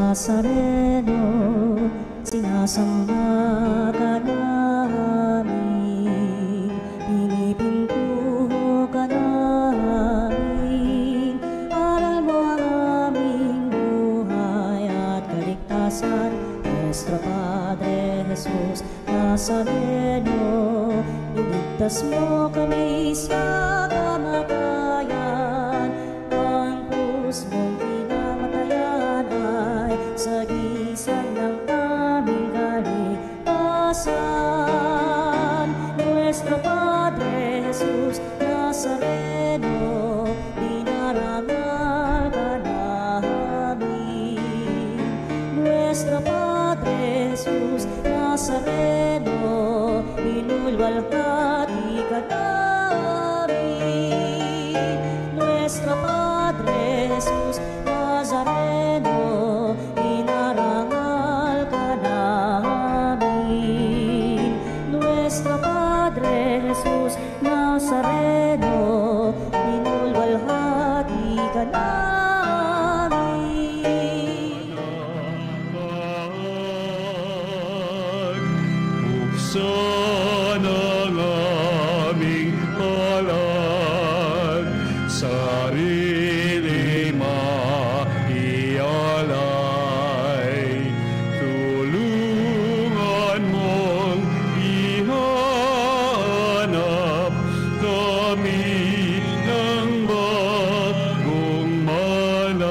Nazareno, sinasamba ka namin, pinipinto ka namin, aral mo ang aming buhay at kaligtasan. Nuestro Padre Jesus Nazareno, iligtas mo kami sa kamatayan, ang krus mong pinamatayan ay sagisag ng aming kaligtasan. Nuestro Padre Jesus Nazareno, dinarangal ka namin. Nuestro Padre Jesus Nazareno, inulwalhati ka namin. Nuestro Padre Jesus Nazareno, inarangal ka namin. Nuestro Padre Jesus Nazareno, inulwalhati ka namin. Buksan ang aming palad, sarili maialay. Tulungan mong ihanap kami ng bagong malay.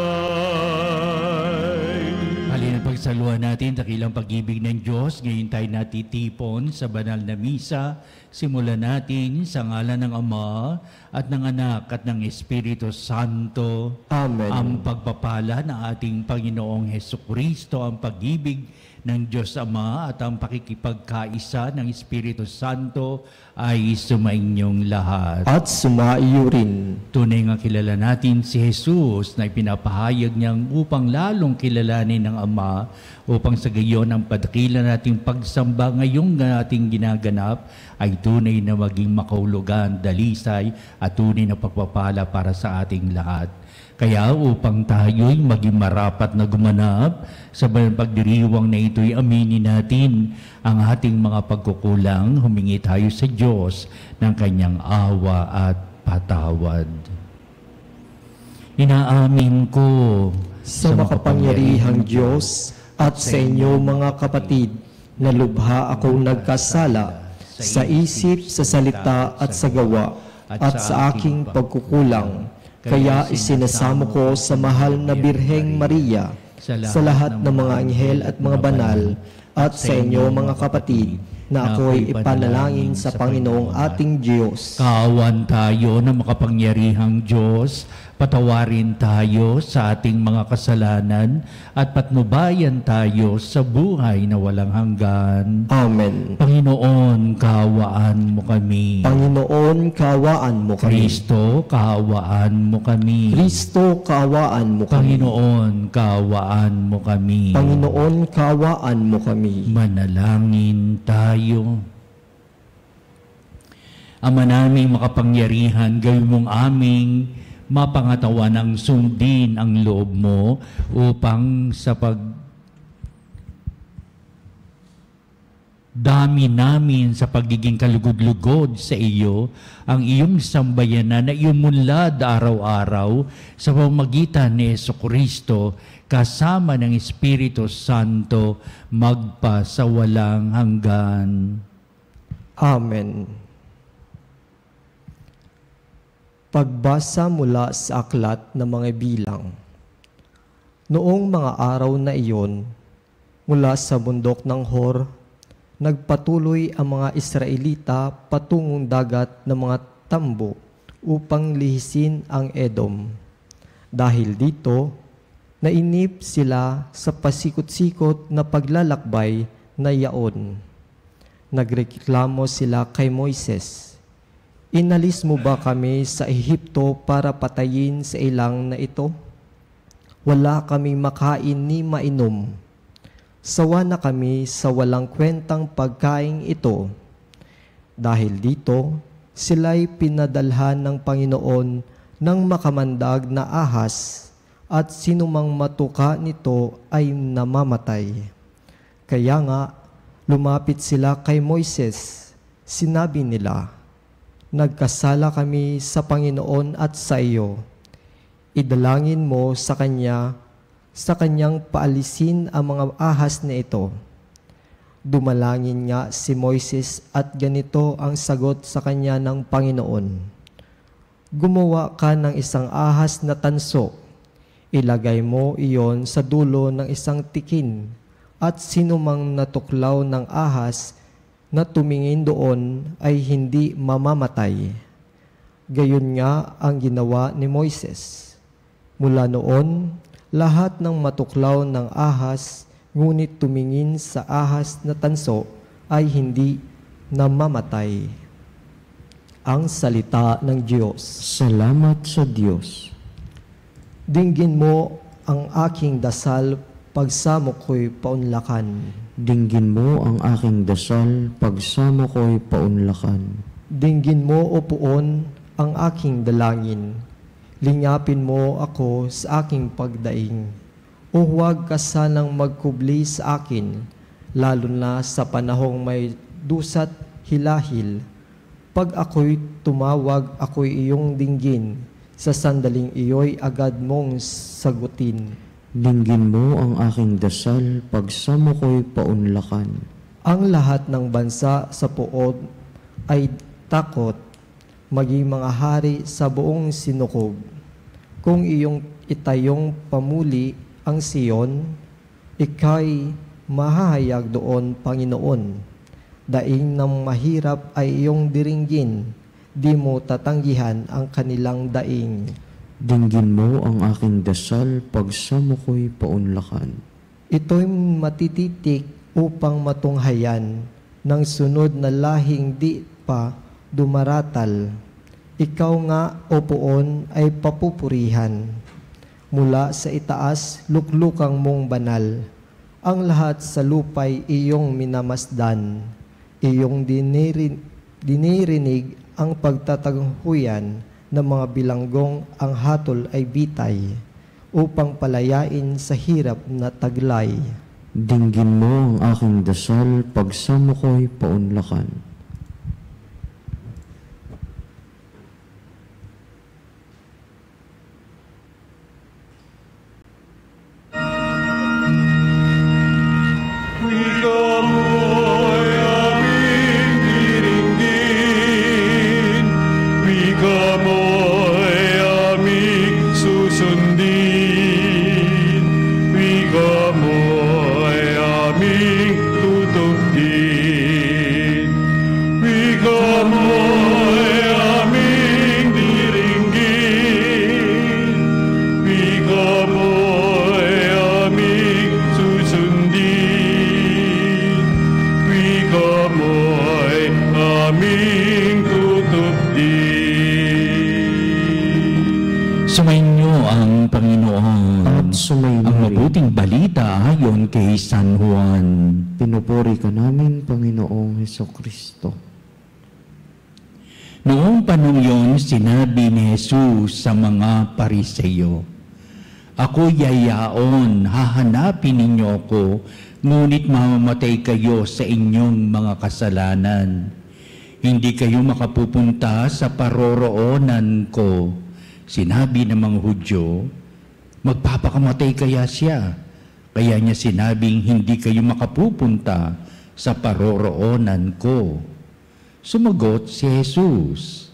Halina't pagsaluhan natin dakilang pag-ibig ng Diyos. Ngayon tayo natitipon sa banal na misa. Simulan natin sa ngalan ng Ama at ng Anak at ng Espiritu Santo. Amen. Ang pagpapala ng ating Panginoong Hesukristo, ang pag-ibig ng Diyos Ama at ang pakikipagkaisa ng Espiritu Santo ay sumainyong lahat. At sumaiyo rin. Tunay nga kilala natin si Jesus na ipinapahayag niyang upang lalong kilalanin ng Ama, upang sa gayon ang padakilan nating pagsamba ngayong ating ginaganap ay tunay na maging makahulugan, dalisay at tunay na pagpapala para sa ating lahat. Kaya upang tayo'y maging marapat na gumanap sa pagdiriwang na ito'y aminin natin ang ating mga pagkukulang, humingi tayo sa Diyos ng kanyang awa at patawad. Inaamin ko Sa makapangyarihang Diyos at sa inyo mga kapatid, na lubha akong nagkasala sa isip, sa salita at sa gawa at sa aking pagkukulang. Kaya isinasamo ko sa mahal na Birheng Maria, sa lahat ng mga anghel at mga banal, at sa inyo mga kapatid, na ako'y ipanalangin sa Panginoong ating Diyos. Kaawan tayo na makapangyarihang Diyos, patawarin tayo sa ating mga kasalanan at patnubayan tayo sa buhay na walang hanggan. Amen. Panginoon, kaawaan mo kami. Panginoon, kaawaan mo kami. Kristo, kaawaan mo kami. Kristo, kaawaan mo kami. Panginoon, kaawaan mo kami. Panginoon, kaawaan mo kami. Manalangin tayo. Ama naming makapangyarihan, gawin mong aming mapangatawan ang sundin ang loob mo upang sa dami namin sa pagiging kalugod-lugod sa iyo, ang iyong sambayanan na iyong munlad araw-araw sa pamamagitan ni Jesucristo kasama ng Espiritu Santo magpa sa walang hanggan. Amen. Pagbasa mula sa aklat ng mga bilang. Noong mga araw na iyon, mula sa bundok ng Hor, nagpatuloy ang mga Israelita patungong dagat ng mga tambo upang lihisin ang Edom. Dahil dito, nainip sila sa pasikot-sikot na paglalakbay na yaon. Nagreklamo sila kay Moises, "Inalis mo ba kami sa Ehipto para patayin sa ilang na ito? Wala kaming makain ni mainom. Sawa na kami sa walang kwentang pagkain ito." Dahil dito, sila'y pinadalhan ng Panginoon ng makamandag na ahas at sinumang matuka nito ay namamatay. Kaya nga, lumapit sila kay Moises. Sinabi nila, "Nagkasala kami sa Panginoon at sa iyo. Idalangin mo sa kanyang paalisin ang mga ahas na ito." Dumalangin nga si Moises at ganito ang sagot sa kanya ng Panginoon. "Gumawa ka ng isang ahas na tanso. Ilagay mo iyon sa dulo ng isang tikin at sinumang natuklaw ng ahas na tumingin doon ay hindi mamamatay." Gayon nga ang ginawa ni Moises. Mula noon, lahat ng matuklaw ng ahas ngunit tumingin sa ahas na tanso ay hindi namamatay. Ang salita ng Diyos. Salamat sa Diyos. Dinggin mo ang aking dasal pagsamo ko'y paunlakan. Dinggin mo ang aking dasal pagsamo ko'y paunlakan. Dinggin mo, O Poon, ang aking dalangin. Lingapin mo ako sa aking pagdaing. O huwag ka sanang magkubli sa akin, lalo na sa panahong may dusat hilahil. Pag ako'y tumawag, ako'y iyong dinggin. Sa sandaling iyo'y agad mong sagutin. Dinggin mo ang aking dasal pagsamo ko'y paunlakan. Ang lahat ng bansa sa puod ay takot, maging mga hari sa buong sinukob. Kung iyong itayong pamuli ang Sion, ika'y mahahayag doon, Panginoon. Daing ng mahirap ay iyong diringgin, di mo tatanggihan ang kanilang daing. Dinggin mo ang aking dasal pagsamo ko'y paunlakan. Ito'y matititik upang matunghayan ng sunod na lahing di pa dumaratal. Ikaw nga, O Poon, ay papupurihan. Mula sa itaas, luklukang mong banal. Ang lahat sa lupa'y iyong minamasdan. Iyong dinirinig ang pagtataghuyan ng mga bilanggong, ang hatol ay bitay, upang palayain sa hirap na taglay. Dinggin mo ang aking dasal pagsamo ko'y paunlakan. Sumainyo ang Panginoon At sumainyo ang rin. mabuting balita ayon kay San Juan. Pinupuri ka namin, Panginoong Hesukristo. Noong panahon yon, sinabi ni Jesus sa mga Pariseyo, "Ako yayaon, hahanapin ninyo ako, ngunit mamamatay kayo sa inyong mga kasalanan. Hindi kayo makapupunta sa paroroonan ko." Sinabi ng mga Hudyo, "Magpapakamatay kaya siya?" Kaya niya sinabing, "Hindi kayo makapupunta sa paroroonan ko." Sumagot si Jesus,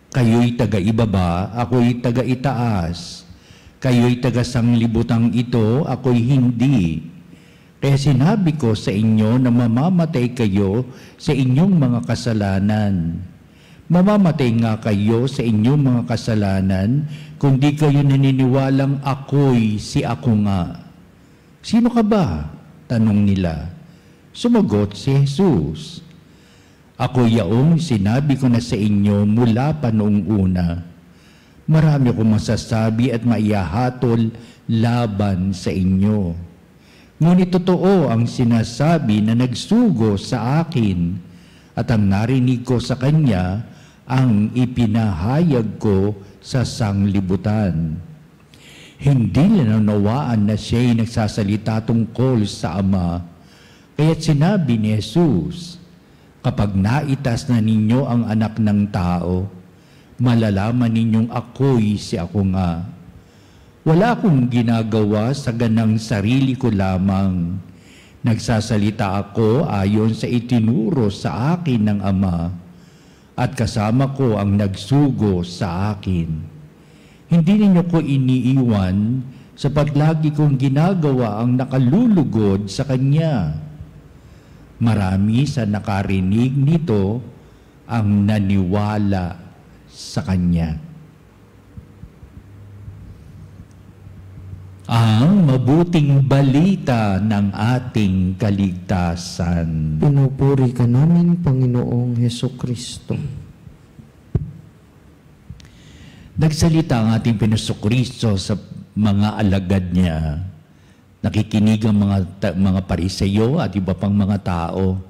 "Kayo'y taga-ibaba, ako'y taga-itaas. Kayo'y taga-sanglibutang ito, ako'y hindi. Kaya sinabi ko sa inyo na mamamatay kayo sa inyong mga kasalanan. Mamamatay nga kayo sa inyong mga kasalanan kung di kayo naniniwalang ako'y si ako nga." "Sino ka ba?" tanong nila. Sumagot si Jesus, "Ako yaong sinabi ko na sa inyo mula pa noong una. Marami akong masasabi at maihahatol laban sa inyo. Ngunit totoo ang sinasabi na nagsugo sa akin, at ang narinig ko sa kanya ang ipinahayag ko sa sanglibutan. Hindi nanunawaan na siya'y nagsasalita tungkol sa Ama. Kaya't sinabi ni Jesus, kapag naitas na ninyo ang anak ng tao, malalaman ninyong ako'y si ako nga. Wala akong ginagawa sa ganang sarili ko lamang. Nagsasalita ako ayon sa itinuro sa akin ng Ama, at kasama ko ang nagsugo sa akin. Hindi ninyo ko iniiwan sapat lagi kong ginagawa ang nakalulugod sa Kanya. Marami sa nakarinig nito ang naniwala sa Kanya. Ang mabuting balita ng ating kaligtasan. Pinupuri ka namin, Panginoong Hesukristo. Nagsalita ang ating Pinusukristo sa mga alagad niya. Nakikinig ang mga Pariseyo at iba pang mga tao.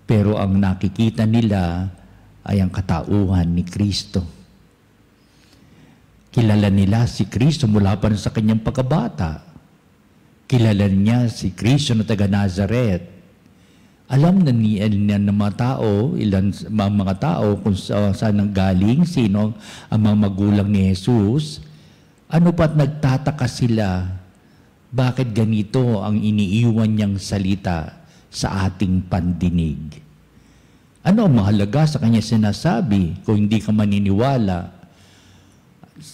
Pero ang nakikita nila ay ang katauhan ni Kristo. Kilala nila si Kristo mula pa sa kanyang pagkabata. Kilala niya si Kristo na taga Nazareth. Alam na ng mga tao, mga tao kung saan nanggaling, sino ang mga magulang ni Jesus. Ano pa't nagtataka sila, bakit ganito ang iniiwan niyang salita sa ating pandinig? Ano ang mahalaga sa kanya sinasabi kung hindi ka maniniwala?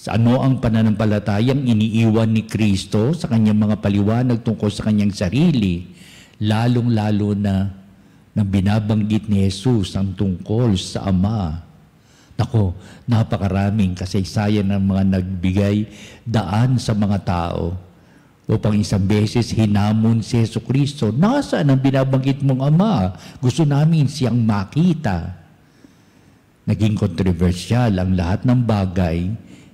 Ano ang pananampalatayang iniiwan ni Kristo sa kanyang mga paliwanag tungkol sa kanyang sarili, lalong-lalo na nang binabanggit ni Jesus ang tungkol sa Ama? Nako, napakaraming kasaysayan ng mga nagbigay daan sa mga tao upang isang beses hinamon si Jesucristo, nasaan ang binabanggit mong Ama? Gusto namin siyang makita. Naging kontrobersyal ang lahat ng bagay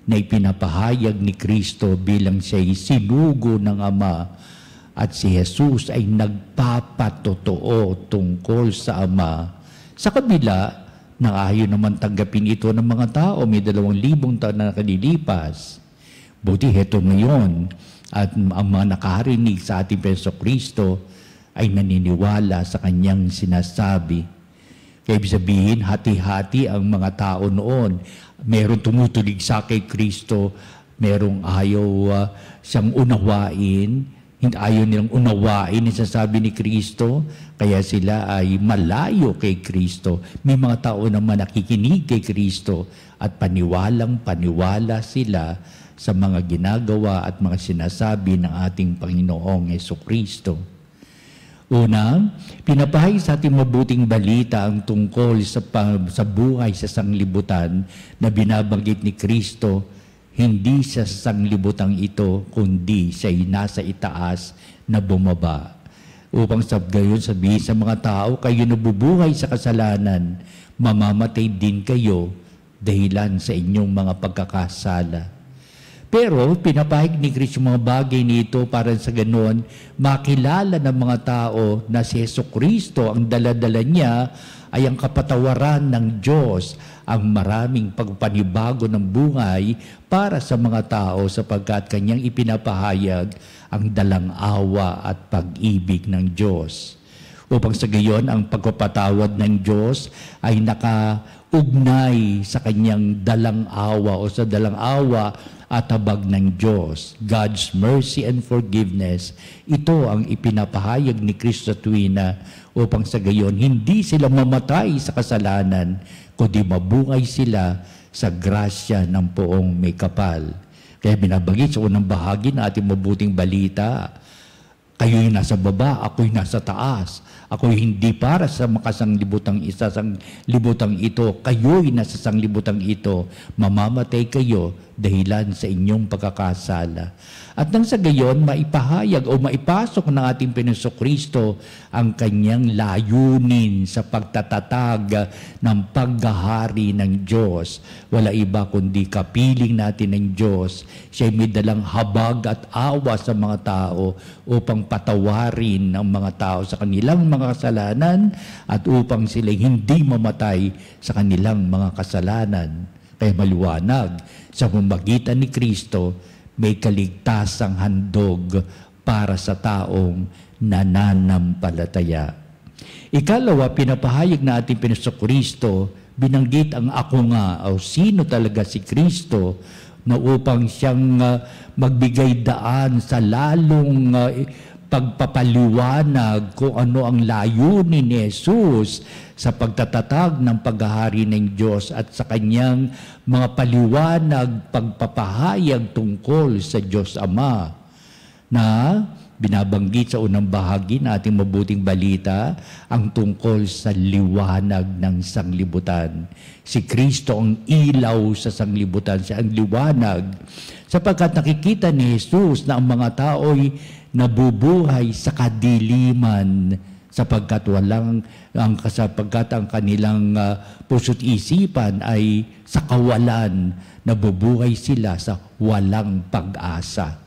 na ipinapahayag ni Kristo bilang siya'y sinugo ng Ama, at si Jesus ay nagpapatotoo tungkol sa Ama. Sa kabila, ayaw naman tanggapin ito ng mga tao. May 2,000 taon na nakalilipas. Buti heto ngayon, at ang mga nakarinig sa ating Jesucristo ay naniniwala sa kanyang sinasabi. Kaya ibig sabihin, hati-hati ang mga tao noon. Merong tumutulig sa kay Kristo, merong ayaw siyang unawain, ayaw nilang unawain ang sasabi ni Kristo, kaya sila ay malayo kay Kristo. May mga tao naman nakikinig kay Kristo at paniwalang-paniwala sila sa mga ginagawa at mga sinasabi ng ating Panginoong Jesucristo. Una, pinapahayag sa ating mabuting balita ang tungkol sa buhay sa sanglibutan na binabanggit ni Kristo. Hindi sa sanglibutang ito, kundi siya'y nasa itaas na bumaba. Upang gayon sabihin sa mga tao, kayo nabubuhay sa kasalanan, mamamatay din kayo dahilan sa inyong mga pagkakasala. Pero pinapahayag ni Kristo mga bagay nito para sa ganon, makilala ng mga tao na si Jesucristo, ang daladala niya ay ang kapatawaran ng Diyos, ang maraming pagpanibago ng buhay para sa mga tao sapagkat kanyang ipinapahayag ang dalang awa at pag-ibig ng Diyos. Upang sa gayon, ang pagpapatawad ng Diyos ay nakaugnay sa kanyang dalang awa o sa dalang awa at habag ng Diyos. God's mercy and forgiveness, ito ang ipinapahayag ni Kristo tuwina upang sa gayon hindi sila mamatay sa kasalanan, kundi mabuhay sila sa grasya ng Poong May Kapal. Kaya binabanggit sa unang bahagi ng ating mabuting balita, kayo'y nasa baba, ako'y nasa taas. Ako'y hindi para sa makasanglibutang sanglibutang ito. Kayo'y nasa sanglibutang ito. Mamamatay kayo dahilan sa inyong pagkakasala. At nang sa gayon, maipahayag o maipasok ng ating Jesucristo ang kanyang layunin sa pagtatatag ng paghahari ng Diyos. Wala iba kundi kapiling natin ng Diyos. Siya'y may dalang habag at awa sa mga tao upang patawarin ang mga tao sa kanilang mga kasalanan at upang sila hindi mamatay sa kanilang mga kasalanan. Kaya maliwanag, sa pamamagitan ni Kristo, may kaligtasang handog para sa taong nananampalataya. Ikalawa, pinapahayag na ating Panginoong Kristo, binanggit ang ako nga o sino talaga si Kristo na upang siyang magbigay daan sa lalong pagpapaliwanag kung ano ang layunin ni Jesus sa pagtatatag ng paghahari ng Diyos at sa kanyang mga paliwanag, pagpapahayag tungkol sa Diyos Ama na binabanggit sa unang bahagi na ating mabuting balita ang tungkol sa liwanag ng sanglibutan. Si Kristo ang ilaw sa sanglibutan, siya ang liwanag sapagkat nakikita ni Jesus na ang mga tao'y nabubuhay sa kadiliman sapagkat ang kanilang puso't isipan ay sa kawalan, nabubuhay sila sa walang pag-asa.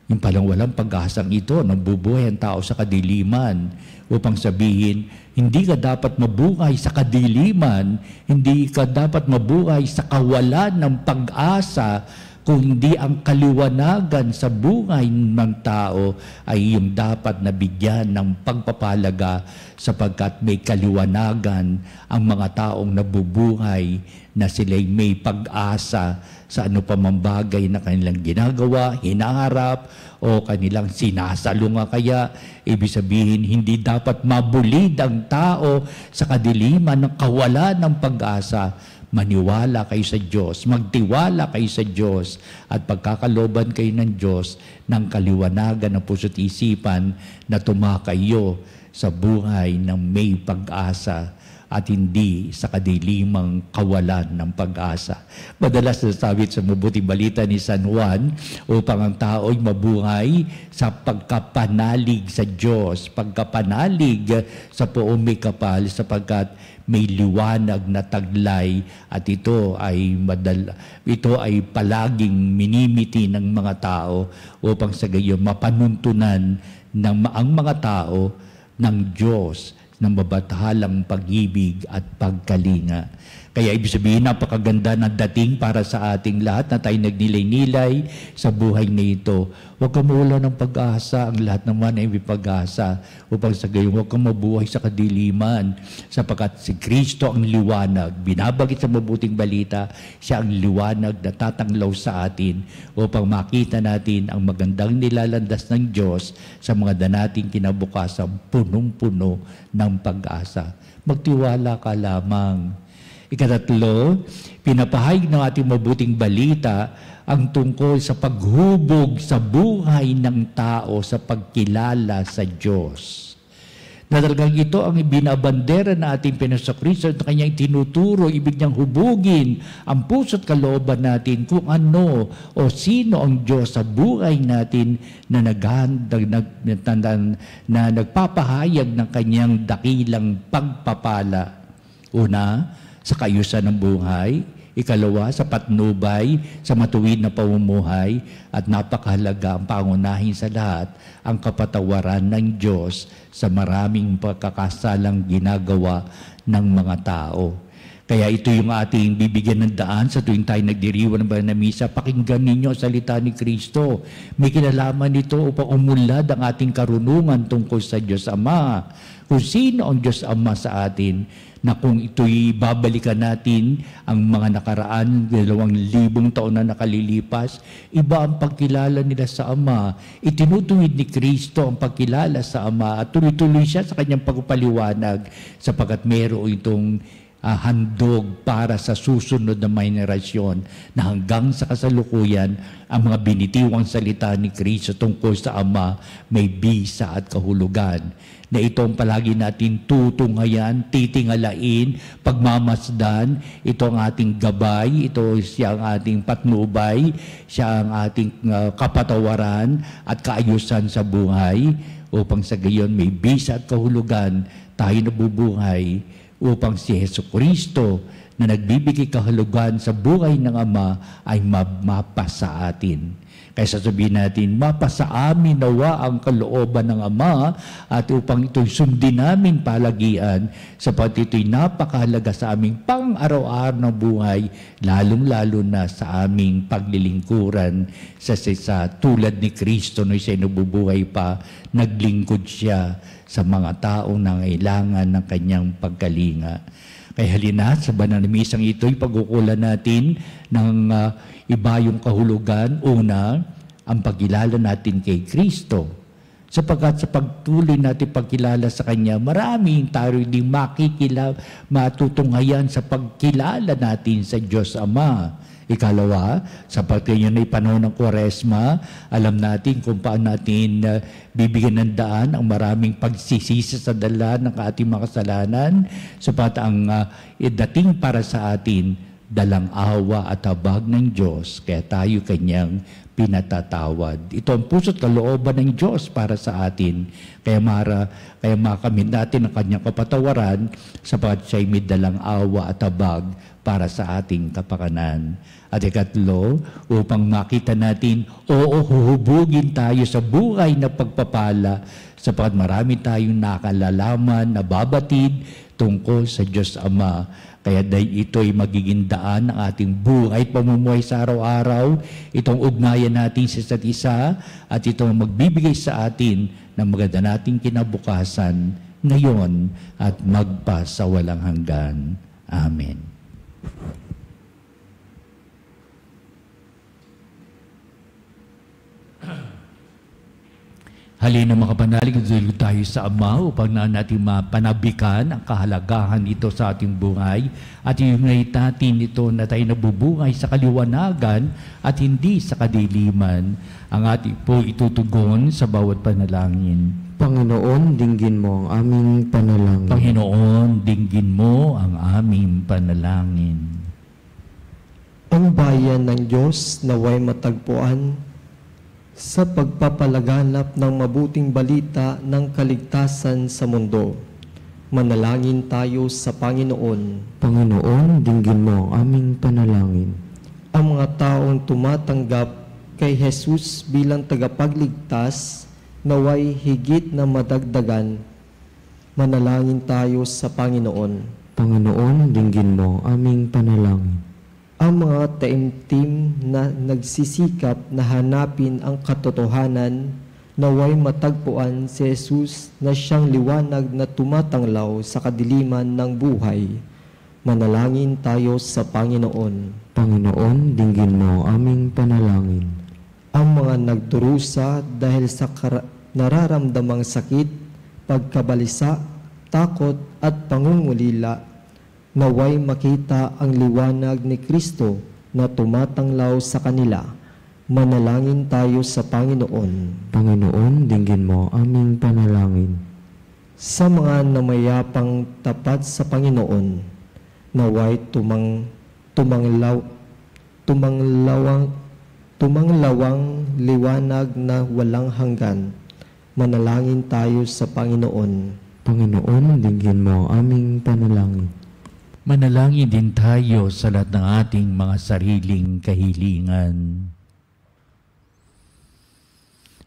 Yung palang walang pag-asang ito, nabubuhay ang tao sa kadiliman upang sabihin, hindi ka dapat mabuhay sa kadiliman, hindi ka dapat mabuhay sa kawalan ng pag-asa, kung hindi ang kaliwanagan sa buhay ng tao ay yung dapat nabigyan ng pagpapalaga sapagkat may kaliwanagan ang mga taong nabubuhay na sila'y may pag-asa sa ano pa mang bagay na kanilang ginagawa, hinaharap, o kanilang sinasalunga. Kaya, ibig sabihin, hindi dapat mabulid ang tao sa kadiliman ng kawalan ng pag-asa. Maniwala kayo sa Diyos, magtiwala kayo sa Diyos, at pagkakaloban kayo ng Diyos ng kaliwanagan ng puso't isipan na tumakayo sa buhay ng may pag-asa at hindi sa kadilimang kawalan ng pag-asa. Madalas nasabi sa mabuting balita ni San Juan upang ang tao'y mabuhay sa pagkapanalig sa Diyos, pagkapanalig sa poong may kapal sapagkat may liwanag na taglay at ito ay palaging minimiti ng mga tao upang sa gayon mapanuntunan ng ang mga tao ng Diyos ng mabathalang pag-ibig at pagkalinga. Kaya ibig sabihin, napakaganda ng dating para sa ating lahat na tayo nagnilay-nilay sa buhay na ito. Huwag kang mawala ng pag-asa, ang lahat naman ay may pag-asa upang sa gayon huwag kang mabuhay sa kadiliman sapagkat si Kristo ang liwanag. Binabagit sa mabuting balita, siya ang liwanag na tatanglaw sa atin upang makita natin ang magandang nilalandas ng Diyos sa mga danating kinabukasan punong-puno ng pag-asa. Magtiwala ka lamang. Ikatatlo, pinapahayag ng ating mabuting balita ang tungkol sa paghubog sa buhay ng tao sa pagkilala sa Diyos. Na talagang ito ang binabandera na ating Panginoong Kristo na kanyang tinuturo, ibig niyang hubugin ang puso't kalooban natin kung ano o sino ang Diyos sa buhay natin na nagpapahayag ng kanyang dakilang pagpapala. Una, sa kaayusan ng buhay. Ikalawa, sa patnubay, sa matuwid na pamumuhay. At napakahalaga ang pangunahin sa lahat, ang kapatawaran ng Diyos sa maraming pagkakasalang ginagawa ng mga tao. Kaya ito yung ating bibigyan ng daan sa tuwing tayo nagdiriwang ng banal na misa. Pakinggan ninyo ang salita ni Kristo. May kinalaman nito upang umunlad ang ating karunungan tungkol sa Diyos Ama. Kung sino ang Diyos Ama sa atin, na kung ito'y babalikan natin ang mga nakaraan, 2,000 taon na nakalilipas, iba ang pagkilala nila sa Ama. Itinutuwid ni Kristo ang pagkilala sa Ama at tuloy-tuloy siya sa kanyang pagpapaliwanag sapagkat meron itong handog para sa susunod na henerasyon na hanggang sa kasalukuyan ang mga binitiwang salita ni Kristo tungkol sa Ama may bisa at kahulugan. Na itong palagi natin tutunghayan, titingalain, pagmamasdan, ito ang ating gabay, ito siya ang ating patnubay, siya ang ating kapatawaran at kaayusan sa buhay upang sa gayon may bisa at kahulugan tayo nabubuhay upang si Jesucristo na nagbibigay kahulugan sa buhay ng Ama ay mapasa sa atin. Kaya sasabihin natin, mapasa amin nawa ang kalooban ng Ama at upang ito'y sundin namin palagian sapat ito'y napakahalaga sa aming pang-araw-araw na buhay, lalong-lalo na sa aming paglilingkuran sa tulad ni Kristo na siya nabubuhay pa, naglingkod siya sa mga taong nangailangan ng kanyang pagkalinga. Kaya halina sa banal na misang ito'y pagkukulan natin ng iba yung kahulugan. Una, ang pagkilala natin kay Kristo. Sapagkat sa pagtuloy natin pagkilala sa Kanya, maraming tayo din matutunghayan sa pagkilala natin sa Diyos Ama. Ikalawa, sapagkat yun ay panahon ng Kwaresma, alam natin kung paano natin bibigyan ng daan ang maraming pagsisisi sa dala ng ating mga kasalanan, sapat ang dating para sa atin, dalang awa at habag ng Diyos, kaya tayo Kanyang pinatatawad. Ito ang puso't kalooban ng Diyos para sa atin, kaya makamit natin ang Kanyang kapatawaran, sapat siya'y may dalang awa at habag para sa ating kapakanan. At ikatlo, upang makita natin, huhubugin tayo sa buhay na pagpapala sapagkat marami tayong nakalalaman, nababatid tungkol sa Diyos Ama. Kaya dahil ito'y magiging daan ng ating buhay at pamumuhay sa araw-araw, itong ugnayan natin sa isa't isa at itong magbibigay sa atin ng maganda nating kinabukasan ngayon at magpa sa walang hanggan. Amen. Halina mga kapanalig, nagdulog tayo sa Ama upang natin mapanabikan ang kahalagahan nito sa ating buhay at i-unite natin ito na tayo nabubuhay sa kaliwanagan at hindi sa kadiliman. Ang ating po itutugon sa bawat panalangin. Panginoon, dinggin mo ang aming panalangin. Panginoon, dinggin mo ang aming panalangin. Ang bayan ng Diyos naway matagpuan sa pagpapalaganap ng mabuting balita ng kaligtasan sa mundo. Manalangin tayo sa Panginoon. Panginoon, dinggin mo ang aming panalangin. Ang mga taong tumatanggap kay Jesus bilang tagapagligtas naway higit na madagdagan. Manalangin tayo sa Panginoon. Panginoon, dinggin mo ang aming panalangin. Ang mga taimtim na nagsisikap na hanapin ang katotohanan naway matagpuan si Jesus na siyang liwanag na tumatanglaw sa kadiliman ng buhay. Manalangin tayo sa Panginoon. Panginoon, dinggin mo ang aming panalangin. Ang mga nagdurusa dahil sa nararamdamang sakit, pagkabalisa, takot at pangungulila, naway makita ang liwanag ni Kristo na tumatanglaw sa kanila. Manalangin tayo sa Panginoon. Panginoon, dinggin mo aming panalangin. Sa mga namayapang tapat sa Panginoon, naway tumanglawang liwanag na walang hanggan. Manalangin tayo sa Panginoon. Panginoon, dinggin mo aming panalangin. Manalangin din tayo sa lahat ng ating mga sariling kahilingan.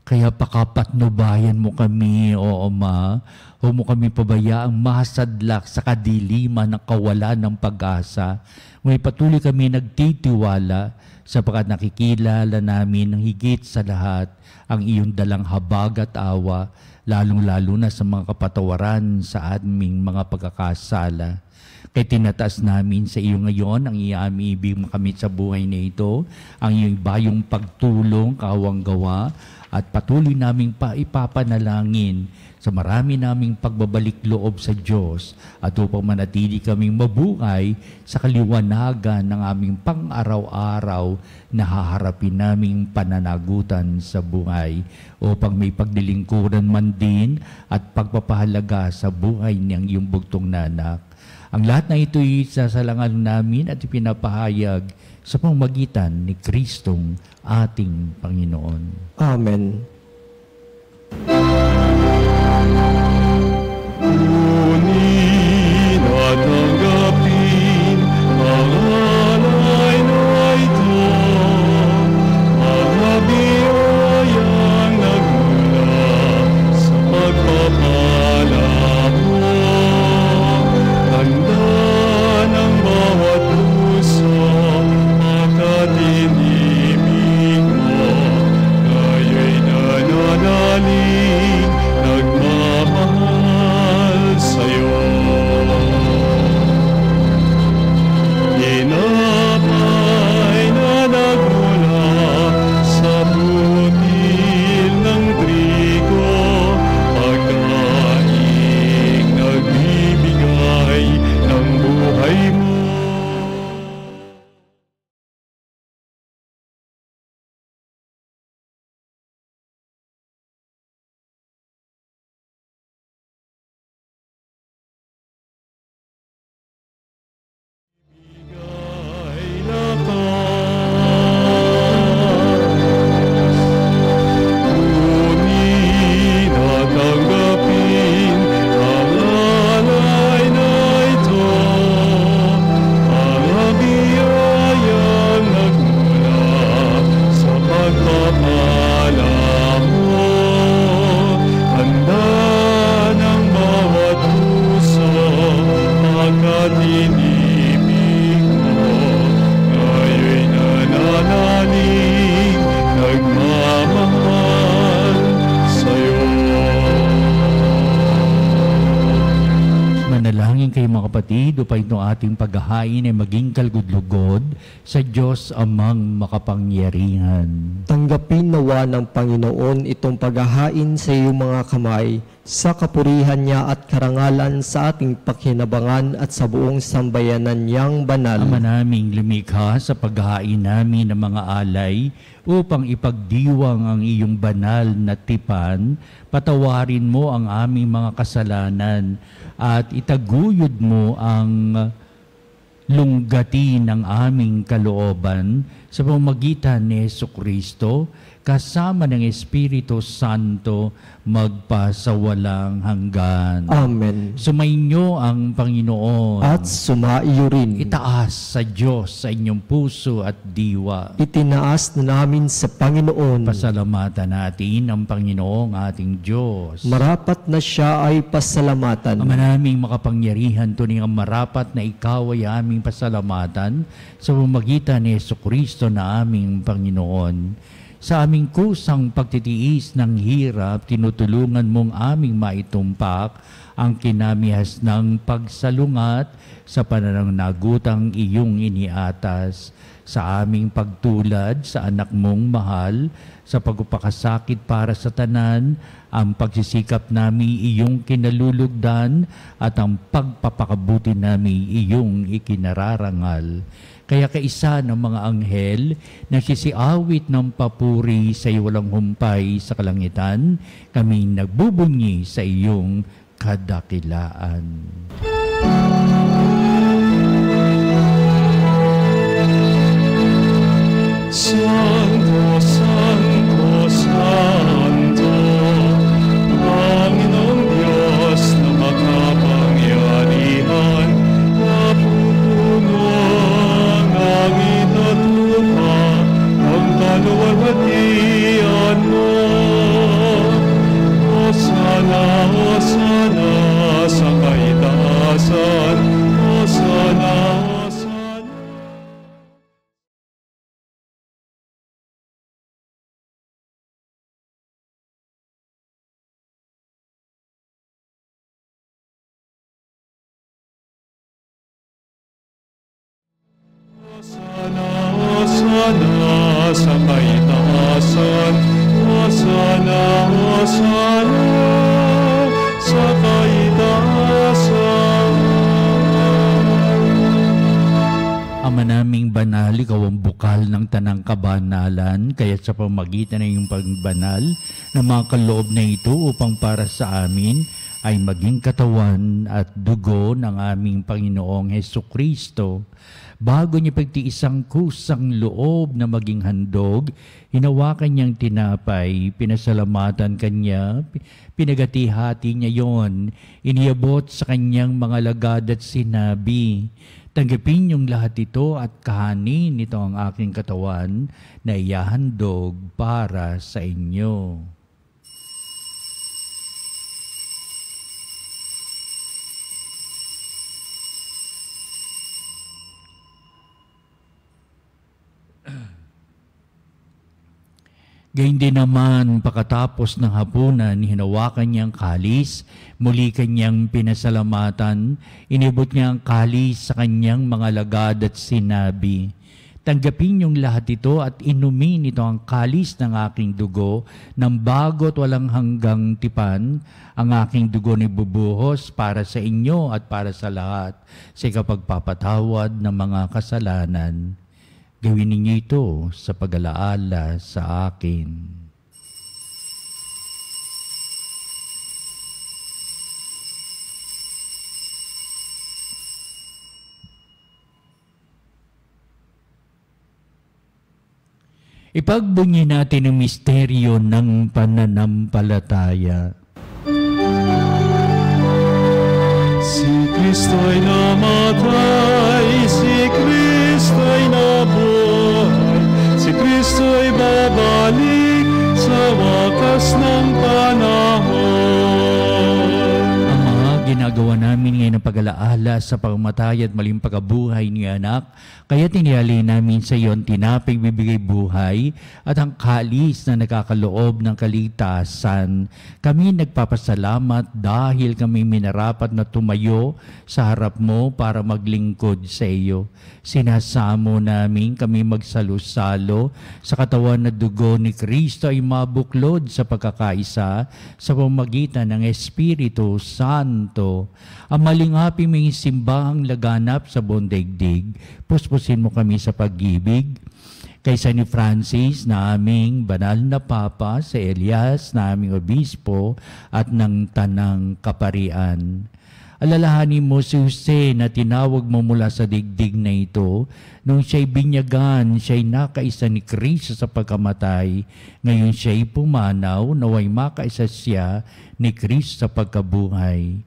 Kaya pakapatnubayan mo kami, O Ama, huwag mo kami pabayaang masadlak sa kadiliman ng kawalan ng pag-asa. Ngunit patuloy kami nagtitiwala sapagkat nakikilala namin ng higit sa lahat ang iyong dalang habag at awa, lalong-lalo na sa mga kapatawaran sa aming mga pagkakasala. Kaya tinataas namin sa iyo ngayon ang iyong ibig makamit sa buhay na ito, ang iyong bayong pagtulong, kawang gawa, at patuloy naming ipapanalangin sa marami naming pagbabalik loob sa Diyos at upang manatili kaming mabuhay sa kaliwanagan ng aming pang-araw-araw na haharapin naming pananagutan sa buhay upang may pagdilingkuran man din at pagpapahalaga sa buhay ng iyong bugtong na anak. Ang lahat na ito'y sasalangan namin at ipinapahayag sa pamamagitan ni Kristong ating Panginoon. Amen. Kunin at tanggapin ang alay na ito, ang mga kapatid, upang itong ating paghahain ay maging kalugod-lugod sa Diyos amang makapangyarihan. Tanggapin nawa ng Panginoon itong paghahain sa iyong mga kamay sa kapurihan niya at karangalan sa ating pakinabangan at sa buong sambayanan niyang banal. Ama naming lumikha sa paghahain namin ng mga alay upang ipagdiwang ang iyong banal na tipan, patawarin mo ang aming mga kasalanan at itaguyod mo ang lunggati ng aming kalooban sa pamamagitan ni Jesucristo kasama ng Espiritu Santo magpasawalang hanggan. Amen. Sumainyo ang Panginoon. At sumaiyo rin. Itaas sa Diyos sa inyong puso at diwa. Itinaas na namin sa Panginoon. Pasalamatan natin ang Panginoong ating Diyos. Marapat na siya ay pasalamatan. Ama naming makapangyarihan, tuning ang marapat na ikaw ay aming pasalamatan sa pamamagitan ni Jesucristo na aming Panginoon. Sa aming kusang pagtitiis ng hirap, tinutulungan mong aming maitumpak ang kinamihas ng pagsalungat sa pananangutang iyong iniatas. Sa aming pagtulad sa anak mong mahal, sa pagpapakasakit para sa tanan, ang pagsisikap namin iyong kinalulugdan at ang pagpapakabuti namin iyong ikinararangal. Kaya kaisa ng mga anghel na sisiawit ng papuri sa walang humpay sa kalangitan, kami nagbubunyi sa iyong kadakilaan. Santo, Santo, Santo, Panginoong Diyos na makapangyarihan, napupuno ang langit at lupa, ang kaluwalhatian mo. Hosana, Hosana sa kaitaasan, Hosana, Hosana. Hosana, Hosana sa kaitaasan, Hosana, Hosana sa kaitaasan. Ama naming banal, ikaw ang bukal ng tanang kabanalan, kaya sa pamagitan ng iyong pagbanal na mga kaloob na ito upang para sa amin ay maging katawan at dugo ng aming Panginoong Hesukristo. Bago niya pagtiisang kusang loob na maging handog, hinawakan niyang tinapay, pinasalamatan kanya, pinagati-hati niya yon, iniabot sa kanyang mga lagad at sinabi, tanggapin niyong lahat ito at kahanin nito ang aking katawan na iyahandog para sa inyo. Gayun din naman, pagkatapos ng hapunan, hinawakan niyang kalis, muli kanyang pinasalamatan, inibot niya ang kalis sa kanyang mga lagad at sinabi, tanggapin niyong lahat ito at inumin ito ang kalis ng aking dugo, ng bago at walang hanggang tipan, ang aking dugo ni bubuhos para sa inyo at para sa lahat, sa ikapagpapatawad ng mga kasalanan. Gawin ninyo ito sa pag-alaala sa akin. Ipagbunyi natin ang misteryo ng pananampalataya. Si Kristo'y namatay, si Kristo'y nabuhay, si Kristo'y babalik sa wakas ng panahon. Ang mga ginagawa namin ngayon ng pag-alaala sa pagmatay at maling pagkabuhay ni anak, kaya tiniyali namin sa iyo ang tinapay bibigay buhay at ang kalis na nakakaloob ng kaligtasan. Kami nagpapasalamat dahil kami minarapat na tumayo sa harap mo para maglingkod sa iyo. Sinasamo namin kami magsalo-salo sa katawan na dugo ni Kristo ay mabuklod sa pagkakaisa sa pamamagitan ng Espiritu Santo. Ang malinghaping may simbahang laganap sa buong daigdig, puspusin mo kami sa pag-ibig. Kaysa ni Francis na aming banal na Papa, sa Elias na aming obispo at ng Tanang Kaparian. Alalahanin mo si Jose na tinawag mo mula sa digdig na ito. Nung siya'y binyagan, siya'y nakaisa ni Kristo sa pagkamatay. Ngayon siya'y pumanaw, naway makaisa siya ni Kristo sa pagkabuhay.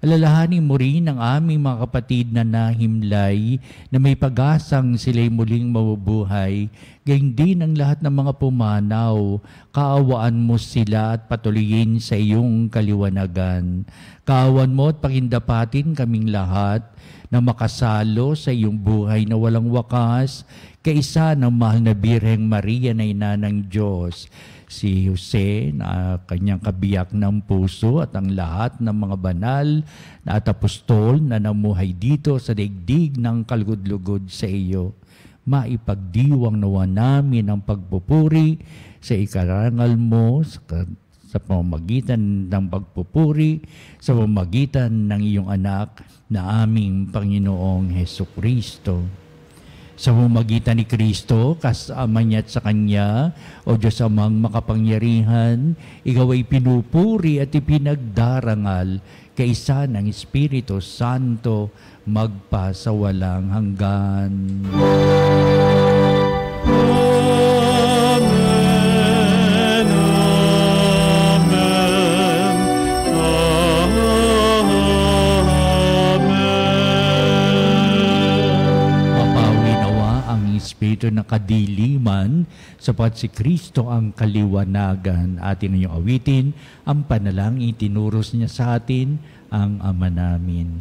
Alalahanin mo rin ang aming mga kapatid na nahimlay na may pag-asang sila'y muling mabubuhay. Gayun din ang lahat ng mga pumanaw. Kaawaan mo sila at patuloyin sa iyong kaliwanagan. Kaawan mo at pakindapatin kaming lahat na makasalo sa iyong buhay na walang wakas, kaisa ng mahal na Birheng Maria na ina ng Diyos. Si Jose na kanyang kabiyak ng puso at ang lahat ng mga banal na at apostol na namuhay dito sa daigdig ng kalugod-lugod sa iyo. Maipagdiwang nawa namin ang pagpupuri sa ikarangal mo sa pamamagitan ng pagpupuri, sa pamamagitan ng iyong anak na aming Panginoong Hesukristo. Sa pamamagitan ni Kristo, kasama niya at sa Kanya, o Diyos Amang makapangyarihan, ikaw ay pinupuri at ipinagdarangal kaisa ng Espiritu Santo magpasawalang hanggan. Espiritu ng kadiliman, sapat si Kristo ang kaliwanagan. Atin niyo awitin ang panalangin itinuros niya sa atin, ang Ama namin.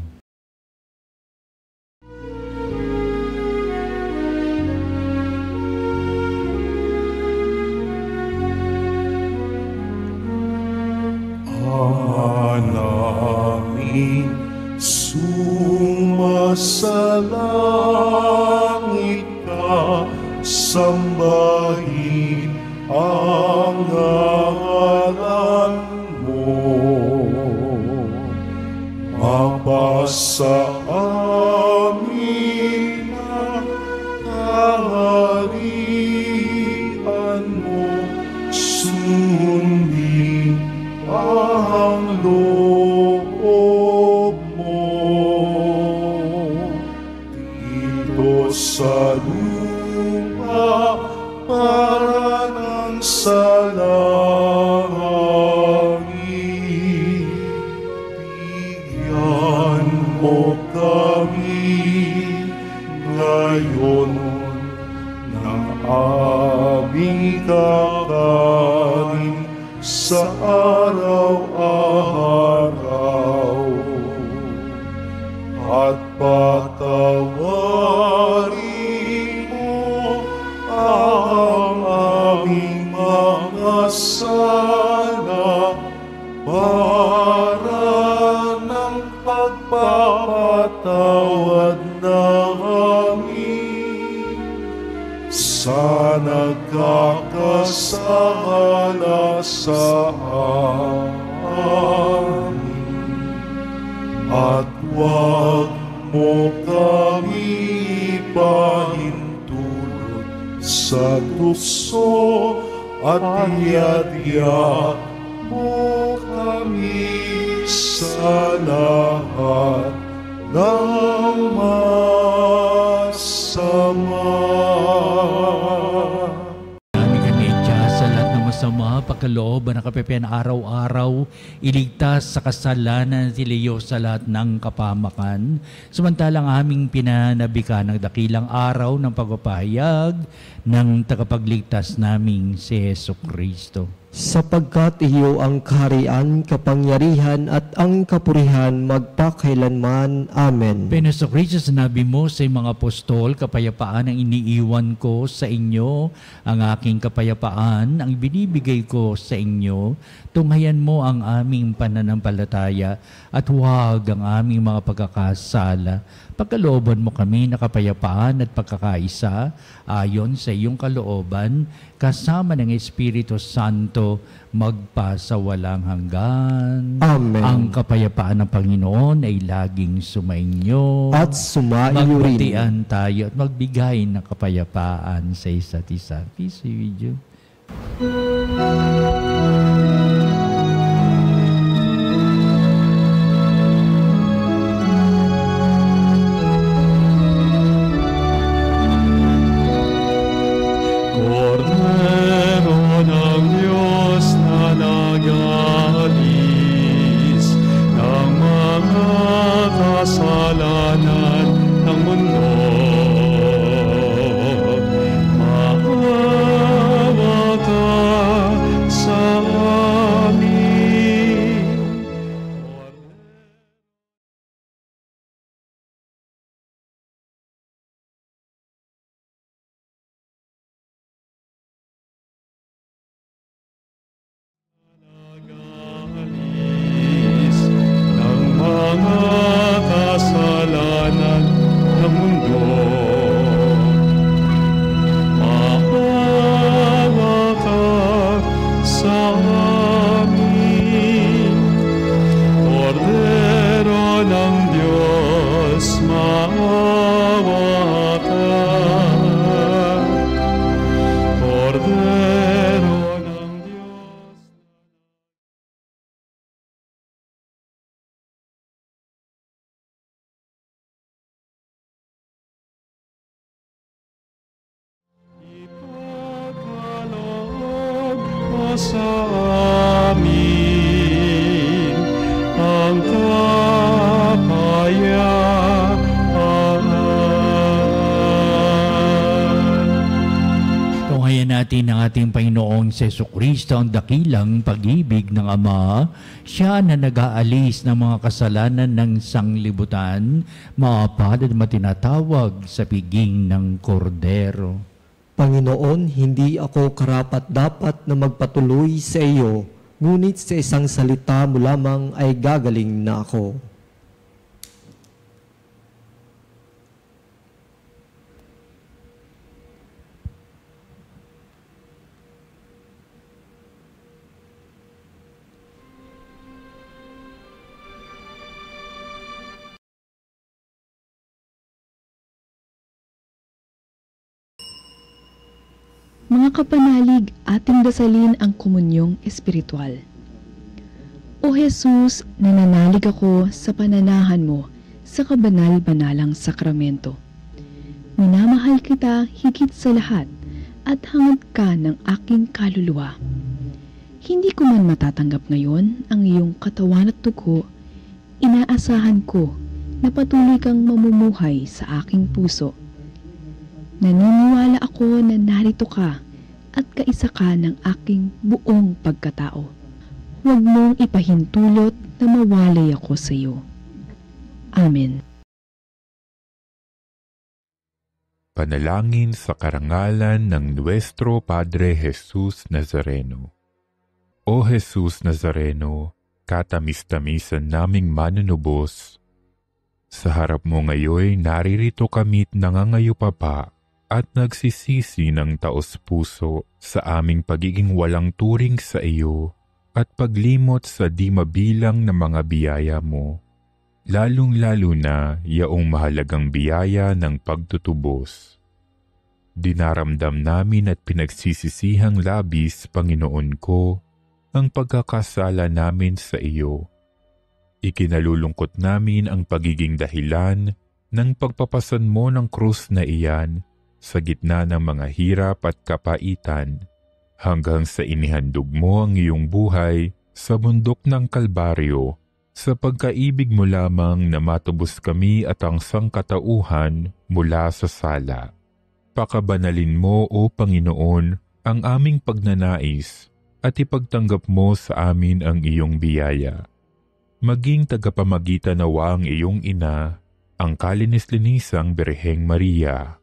Ama namin, sumasalangit ka, sambahin ang ngalan mo. Mapasa amin ang kaharian mo, sundin ang loob mo. Dito sa lupa para ng sa langit, bigyan mo kami ngayon ng aming kakanin sa araw-araw, at patawarin mo ang aming mga sala para ng pagpapatawad namin sa nagkakasala sa amin. At huwag mo kami ipahintulot sa tukso, at iadya mo kami sa lahat ng masama. Sama, pagkalooban ng kapepean araw-araw, iligtas sa kasalanan si Leo sa lahat ng kapamakan. Samantalang aming pinanabika ng dakilang araw ng pagpapahayag ng tagapagligtas naming si Jesucristo. sapagkat iyo ang kaharian, kapangyarihan at ang kapurihan magpakailanman. Amen. Panginoon Kristo, sinabi mo sa mga apostol, kapayapaan ang iniiwan ko sa inyo, ang aking kapayapaan ang binibigay ko sa inyo. Tunghayan mo ang aming pananampalataya at huwag ang aming mga pagkakasala. Pagkalooban mo kami na kapayapaan at pagkakaisa ayon sa iyong kalooban, kasama ng Espiritu Santo, magpasawalang hanggan. Amen. Ang kapayapaan ng Panginoon ay laging sumainyo. At sumaiyo rin. Magbutian tayo at magbigay ng kapayapaan sa isa't isa. Peace be with you. Cordero ng Diyos na nag-aalis ng mga kasalanan ng mundo, maawa ka sa amin. Nag-aalis ng mga kasalanan ng mundo, maawa ka sa amin. Cordero ng Diyos, maawa ka. Cordero ng Diyos. Ipagkaloob mo sa amin ang kapayapaan. Tunghayan natin ang ating Panginoong Jesucristo, ang dakilang pag-ibig ng Ama. Siya na nag-aalis ng mga kasalanan ng sanglibutan, maapad at matinatawag sa piging ng Kordero. Panginoon, hindi ako karapat-dapat na magpatuloy sa iyo, ngunit sa isang salita mo lamang ay gagaling na ako. Mga kapanalig, ating dasalin ang komunyong espiritual. O Jesus, nananalig ako sa pananahan mo sa kabanal-banalang sakramento. Minamahal kita higit sa lahat at hangad ka ng aking kaluluwa. Hindi ko man matatanggap ngayon ang iyong katawan at dugo, inaasahan ko na patuloy kang mamumuhay sa aking puso. Naniniwala ako na narito ka at kaisa ka ng aking buong pagkatao. Huwag mong ipahintulot na mawalay ako sa iyo. Amen. Panalangin sa karangalan ng Nuestro Padre Jesus Nazareno. O Jesus Nazareno, katamis-tamisan naming manunubos, sa harap mo ngayoy naririto kami't nangangayupapa at nagsisisi ng taos-puso sa aming pagiging walang turing sa iyo at paglimot sa di mabilang na mga biyaya mo, lalong-lalo na yaong mahalagang biyaya ng pagtutubos. Dinaramdam namin at pinagsisisihang labis, Panginoon ko, ang pagkakasala namin sa iyo. Ikinalulungkot namin ang pagiging dahilan ng pagpapasan mo ng krus na iyan sa gitna ng mga hirap at kapaitan, hanggang sa inihandog mo ang iyong buhay sa bundok ng Kalbaryo, sa pagkaibig mo lamang na matubos kami at ang sangkatauhan mula sa sala. Pakabanalin mo, O Panginoon, ang aming pagnanais at ipagtanggap mo sa amin ang iyong biyaya. Maging tagapamagitan nawa ang iyong ina, ang kalinis-linisang Birheng Maria.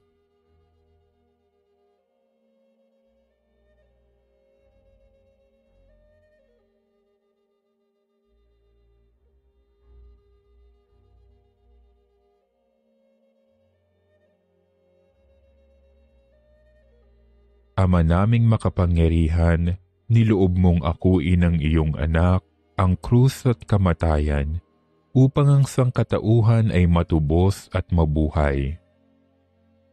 Ama naming makapangyarihan, niloob mong akuin ang iyong anak, ang krus at kamatayan, upang ang sangkatauhan ay matubos at mabuhay.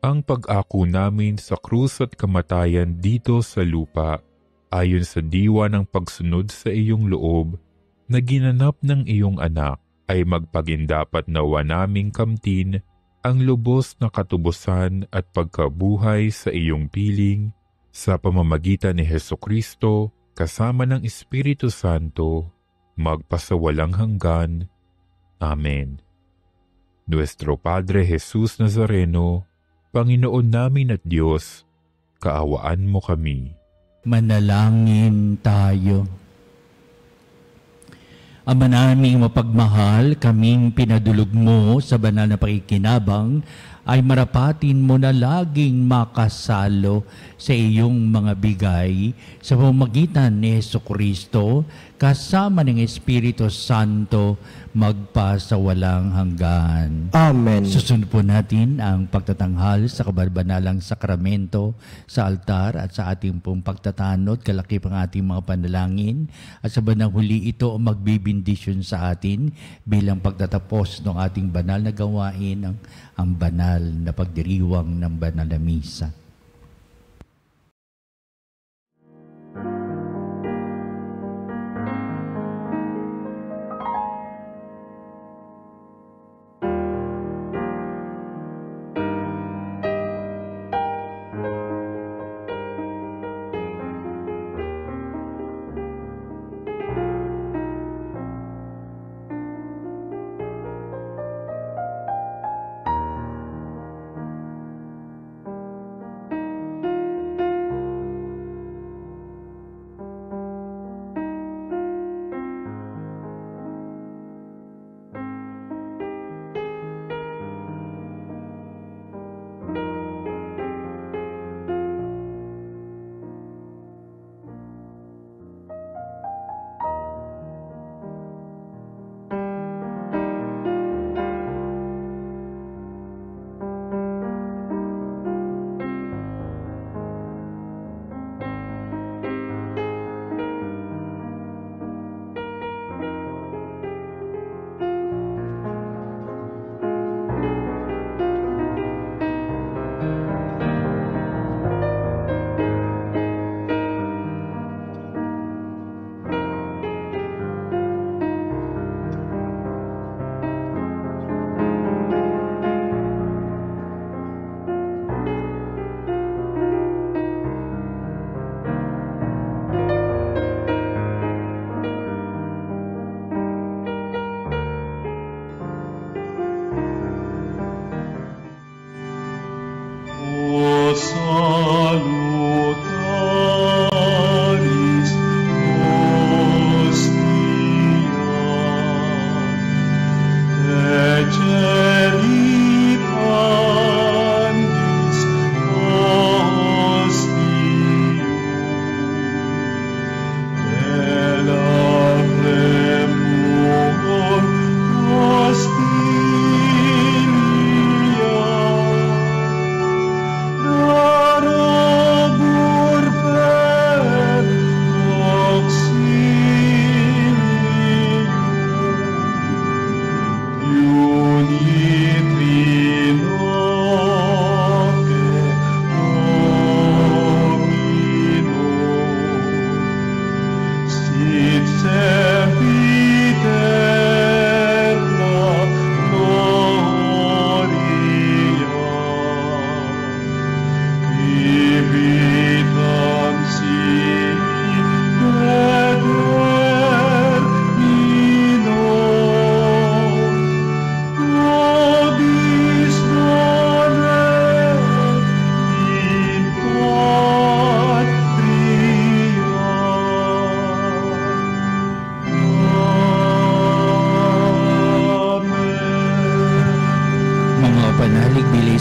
Ang pag-ako namin sa krus at kamatayan dito sa lupa, ayon sa diwa ng pagsunod sa iyong loob, na ginanap ng iyong anak, ay magpagindapat nawa naming kamtin ang lubos na katubusan at pagkabuhay sa iyong piling, sa pamamagitan ni Hesukristo, kasama ng Espiritu Santo, magpasawalang hanggan. Amen. Nuestro Padre Jesus Nazareno, Panginoon namin at Diyos, kaawaan mo kami. Manalangin tayo. Ama naming mapagmahal, kaming pinadulog mo sa banal na pakikinabang, ay marapatin mo na laging makasalo sa iyong mga bigay sa pamamagitan ni Hesukristo, kasama ng Espiritu Santo, magpasawalang hanggan. Amen. Susunod po natin ang pagtatanghal sa kabanalang sakramento sa altar at sa ating pong pagtatanod, kalakip ang ating mga panalangin, at sa bandang huli ito ang magbibindisyon sa atin bilang pagtatapos ng ating banal na gawain, ang banal na pagdiriwang ng banal na misa. Uni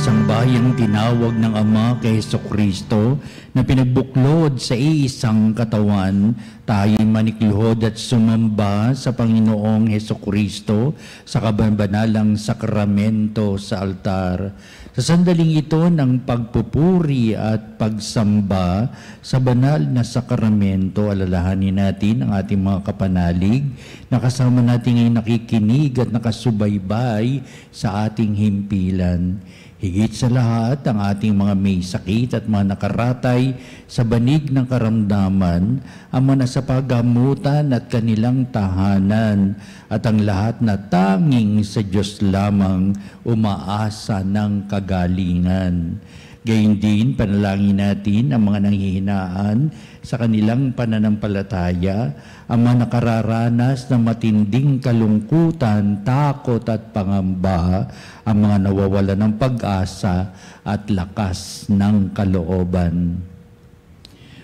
sambayang tinawag ng Ama kay Hesukristo na pinagbuklod sa iisang katawan, tayo'y maniklihod at sumamba sa Panginoong Hesukristo sa kabanalang sakramento sa altar. Sa sandaling ito ng pagpupuri at pagsamba sa banal na sakramento, alalahanin natin ang ating mga kapanalig na kasama natin ay nakikinig at nakasubaybay sa ating himpilan. Higit sa lahat, ang ating mga may sakit at mga nakaratay sa banig ng karamdaman, ang mga nasa paggamutan at kanilang tahanan, at ang lahat na tanging sa Diyos lamang umaasa ng kagalingan. Gayun din, panalangin natin ang mga nanghihinaan sa kanilang pananampalataya, ang mga nakararanas ng matinding kalungkutan, takot at pangamba, ang mga nawawalan ng pag-asa at lakas ng kalooban.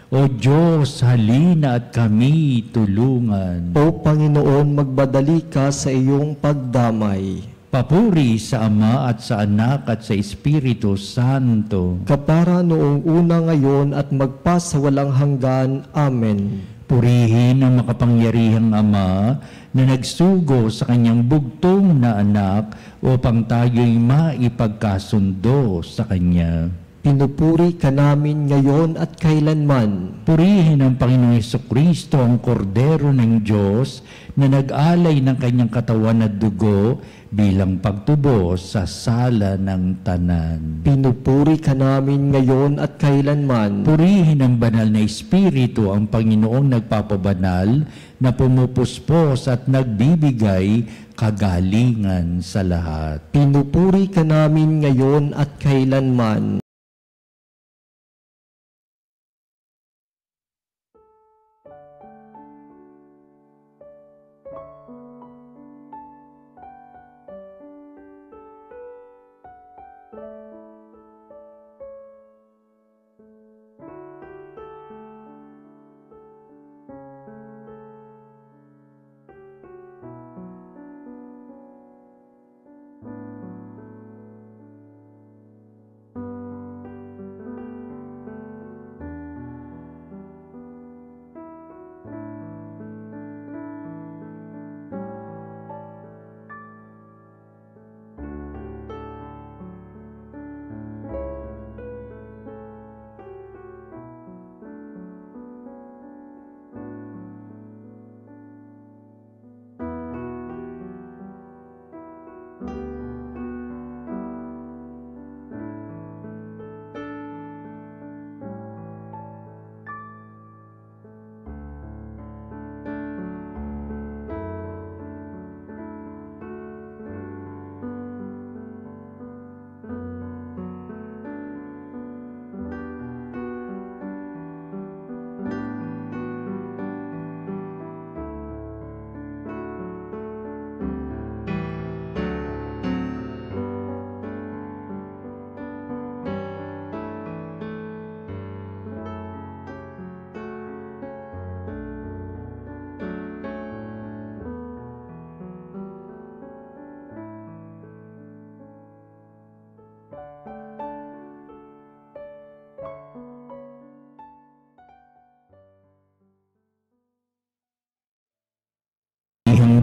O Diyos, halina at kami tulungan. O Panginoon, magbadali ka sa iyong pagdamay. Papuri sa Ama at sa Anak at sa Espiritu Santo. Kapara noong una, ngayon at magpasawalang hanggan. Amen. Purihin ang makapangyarihang Ama na nagsugo sa kanyang bugtong na anak upang tayo'y maipagkasundo sa Kanya. Pinupuri ka namin ngayon at kailanman. Purihin ang Panginoong Hesukristo, ang Kordero ng Diyos, na nag-alay ng kanyang katawan at dugo bilang pagtubos sa sala ng tanan. Pinupuri ka namin ngayon at kailanman. Purihin ang banal na Espiritu, ang Panginoong nagpapabanal, na pumupuspos at nagbibigay kagalingan sa lahat. Pinupuri ka namin ngayon at kailanman.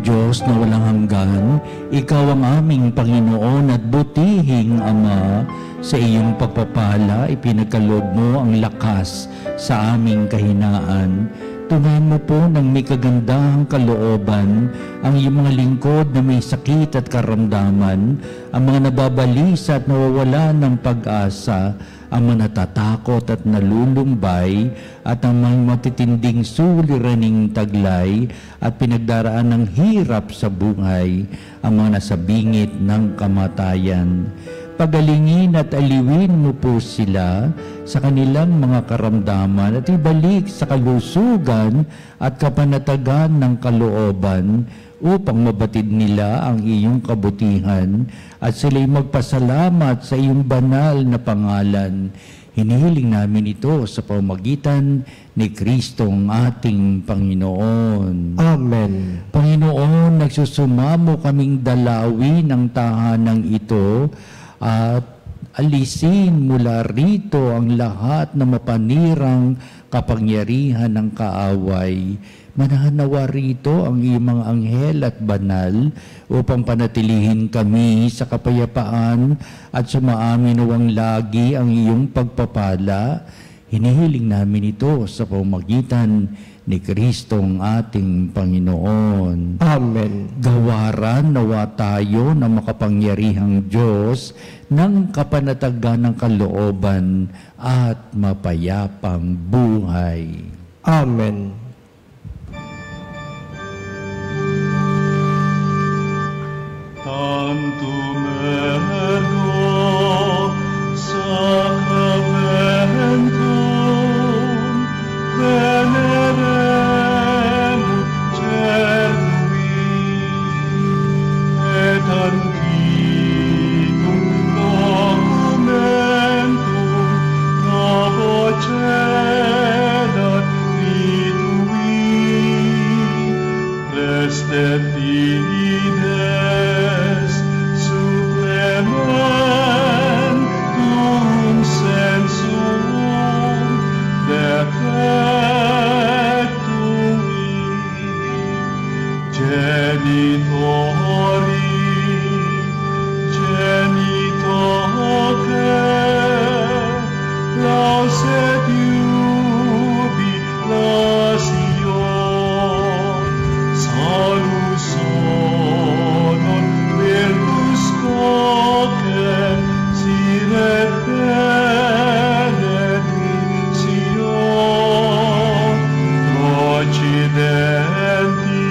Diyos na walang hanggan, Ikaw ang aming Panginoon at butihing Ama. Sa iyong pagpapala, ipinagkaloob mo ang lakas sa aming kahinaan. Tunan mo po ng may kagandahang kalooban ang iyong mga lingkod na may sakit at karamdaman, ang mga nababalisa at nawawala ng pag-asa, ang mga natatakot at nalulumbay, at ang mga matitinding suliraning taglay at pinagdaraan ng hirap sa buhay, ang mga nasa bingit ng kamatayan. Pagalingin at aliwin mo po sila sa kanilang mga karamdaman at ibalik sa kalusugan at kapanatagan ng kalooban upang mabatid nila ang iyong kabutihan at sila'y magpasalamat sa iyong banal na pangalan. Hinihiling namin ito sa pamamagitan ni Kristong ating Panginoon. Amen. Panginoon, nagsusumamo kaming dalawin ang tahanang ito at alisin mula rito ang lahat na mapanirang kapangyarihan ng kaaway. Mananawa rito ang iyong mga anghel at banal upang panatilihin kami sa kapayapaan at sumaamin nawang lagi ang iyong pagpapala. Hinihiling namin ito sa pamamagitan ni Kristong ating Panginoon. Amen. Gawaran nawa tayo ng makapangyarihang Diyos ng kapanatagan ng kalooban at mapayapang buhay. Amen. Tantum ergo sacramentum veneremur cernui et antiquum documentum novo cedat ritui restet fides supplementum sensum defectui genitori genitoque lauset jubilatio salus honor virtus coque siret benedictio occidenti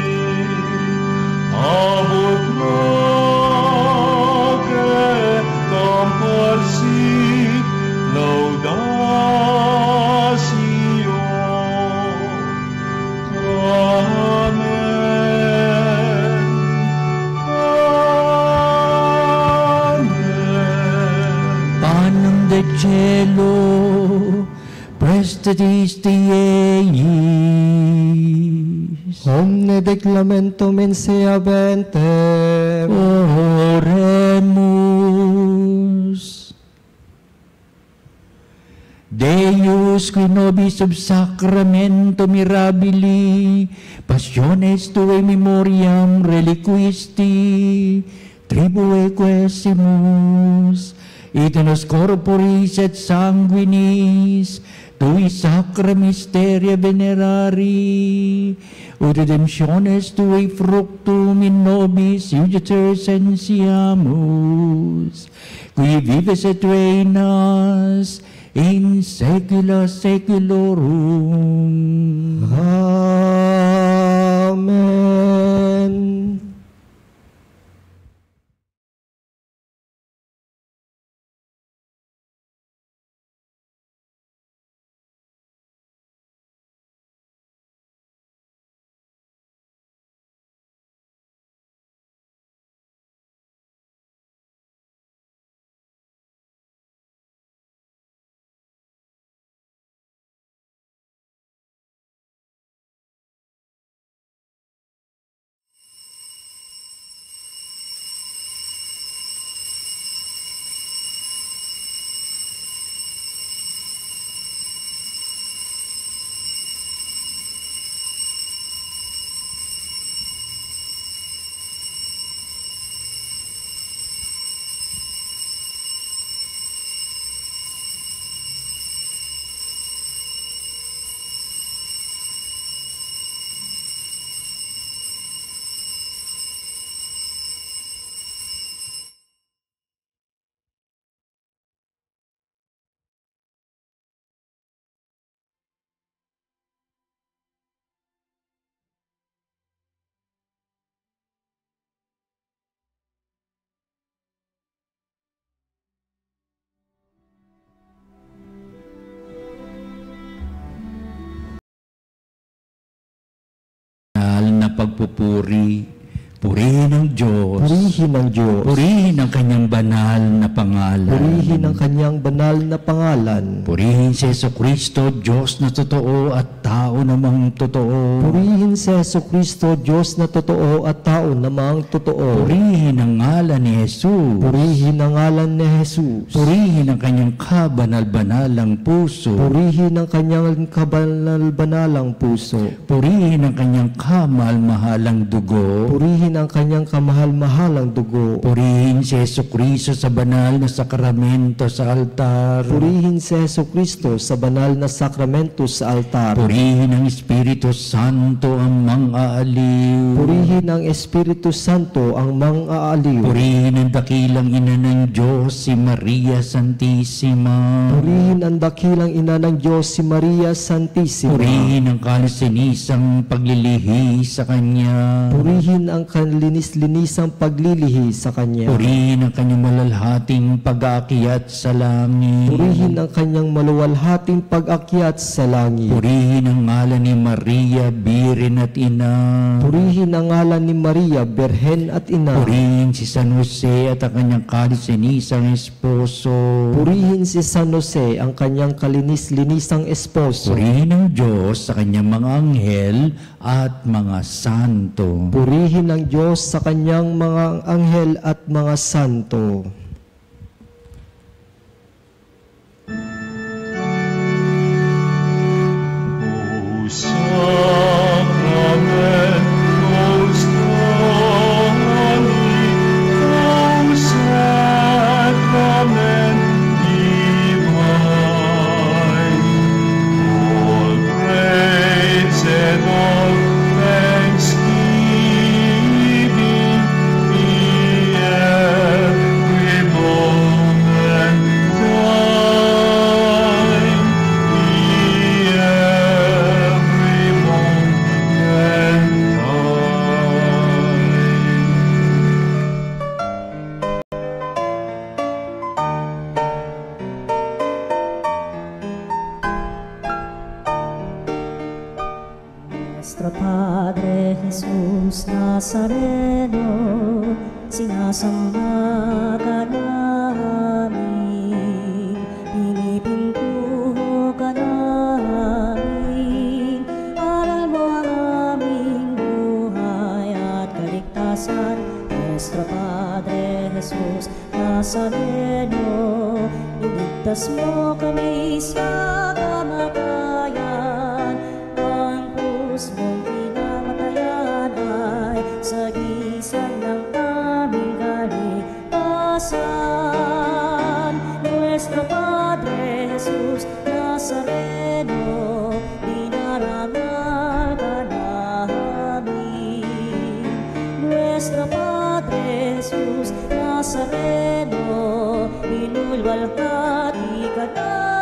abut proque comparsit laudatio. Amen. Amen. Panem de cielo, prestatisti eis. Omne declamentum in sea ventem. Oremus. Deus, qui nobis sub sacramento mirabili, passiones tuae memoriam reliquisti, tribue quesimus, et nos corporis et sanguinis, tui sacra mysteria venerari, ut redemptiones tuae fructum in nobis iuditor sensiamus, qui vives et reinas in saecula saeculorum. Amen. Na pagpupuri, Purihin ang Diyos. Purihin ang Diyos. Purihin ang kanyang banal na pangalan. Purihin ang kanyang banal na pangalan. Purihin si Jesucristo, Diyos na totoo at tao namang totoo. Purihin si Jesucristo, Diyos na totoo at tao namang totoo. Purihin ang ngalan ni Jesus. Purihin ang ngalan ni Jesus. Purihin ang kanyang kabanal-banalang puso. Purihin ang kanyang kabanal-banalang puso. Purihin ang kanyang kamal-mahalang dugo. Purihin ang kanyang kamahal-mahalang dugo. Purihin si Jesucristo sa banal na sakramento sa altar. Purihin si Jesucristo sa banal na sakramento sa altar. Purihin ang Espiritu Santo ang mang-aaliw. Purihin ang Espiritu Santo ang mang-aaliw. Purihin ang dakilang ina ng Diyos, si Maria Santissima. Purihin ang dakilang ina ng Diyos, si Maria Santissima. Purihin ang kalisinisang paglilihi sa Kanya. Purihin ang linis-linisang paglilihi sa Kanya. Purihin ang kanyang malalhating pag-aakyat sa langit. Purihin ang kanyang maluwalhating pag-akyat sa langit. Purihin ang ngalan ni Maria, Birin at Ina. Purihin ang ngalan ni Maria, Birhen at Ina. Purihin si San Jose at ang kanyang kalisinisang esposo. Purihin si San Jose, ang kanyang kalinis-linisang esposo. Purihin ang Diyos sa kanyang mga anghel at mga santo. Purihin ang Diyos sa kanyang mga anghel at mga santo. O Sacramentus Domini, O Sacrament divine, all praise and all thanksgiving be every moment thine, be every moment thine. Nuestro Padre Jesus Nazareno, sinasamba ka namin, pinipintuho ka namin, aral mo ang aming buhay at kaligtasan. Nuestro Padre Jesus Nazareno, iligtas mo kami sa kamatayan. Ang krus mong pinamatayan ay sagisag ng aming kaligtasan. Nuestro Padre Jesus Nazareno, dinarangal ka namin. Nuestro Padre Jesus Nazareno, inulwalhati ka namin.